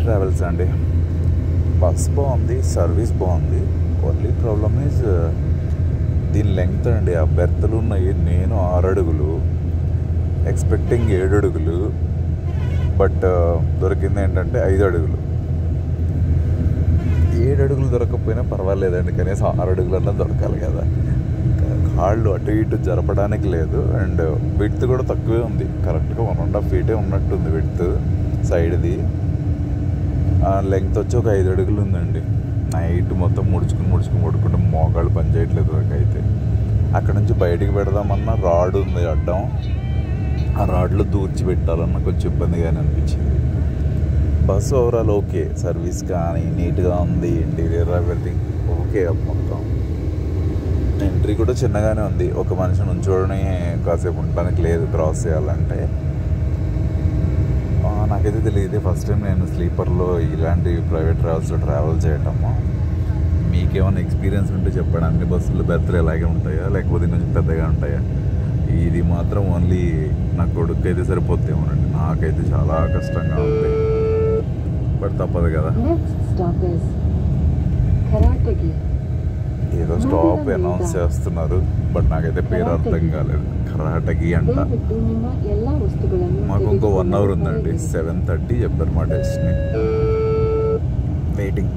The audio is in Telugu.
ట్రావెల్స్ అండి. బస్ బాగుంది, సర్వీస్ బాగుంది. ఓన్లీ ప్రాబ్లమ్ ఈజ్ దీని లెంగ్త్ అండి. ఆ బెర్త్లు ఉన్నాయి. నేను 6 అడుగులు ఎక్స్పెక్టింగ్ 7 అడుగులు, బట్ దొరికింది ఏంటంటే 5 అడుగులు. 7 అడుగులు దొరకకపోయినా పర్వాలేదండి, కనీసం 6 అడుగులన్నా దొరకాలి కదా. కాళ్ళు అటు ఇటు జరపడానికి లేదు. అండ్ విడ్త్ కూడా తక్కువే ఉంది, కరెక్ట్గా 1.5 feet ఉన్నట్టుంది విడ్త్ సైడ్ది. లెంగ్త్ వచ్చి ఒక 5 అడుగులు ఉందండి. నైట్ మొత్తం ముడుచుకుంటే మోకాళ్ళు పని చేయట్లేదు నాకైతే. అక్కడ నుంచి బయటికి పెడదామన్నా రాడ్ ఉంది అడ్డం, ఆ రాడ్లో దూర్చి పెట్టాలన్నా కొంచెం ఇబ్బందిగానే అనిపించింది. బస్సు ఓవరాల్ ఓకే, సర్వీస్ కానీ నీట్గా ఉంది, ఇంటీరియర్ ఎవ్రీథింగ్ ఓకే. మొత్తం ఎంట్రీ కూడా చిన్నగానే ఉంది, ఒక మనిషిని ఉంచుకొని కాసేపు ఉండడానికి లేదు క్రాస్ చేయాలంటే. నాకైతే తెలియదు, ఫస్ట్ టైం నేను స్లీపర్లో ఇలాంటి ప్రైవేట్ ట్రావెల్స్లో ట్రావెల్ చేయటము. మీకేమైనా ఎక్స్పీరియన్స్ ఉంటే చెప్పండి. అన్ని బస్సులు బెర్త్లు ఇలాగే ఉంటాయా లేకపోతే కొంచెం పెద్దగా ఉంటాయా? ఇది మాత్రం ఓన్లీ నా కొడుకు అయితే సరిపోతేమోనండి, నాకైతే చాలా కష్టంగా ఉంది. బట్ తప్పదు కదా. ఏదో స్టాప్ అనౌన్స్ చేస్తున్నారు, బట్ నాకైతే పేరు అర్థం కాలేదు. కరాటకి అంట. మాకు ఇంకో 1 hour ఉందండి. 7:30 చెప్పారు మా డెస్టినీ. వెయిటింగ్.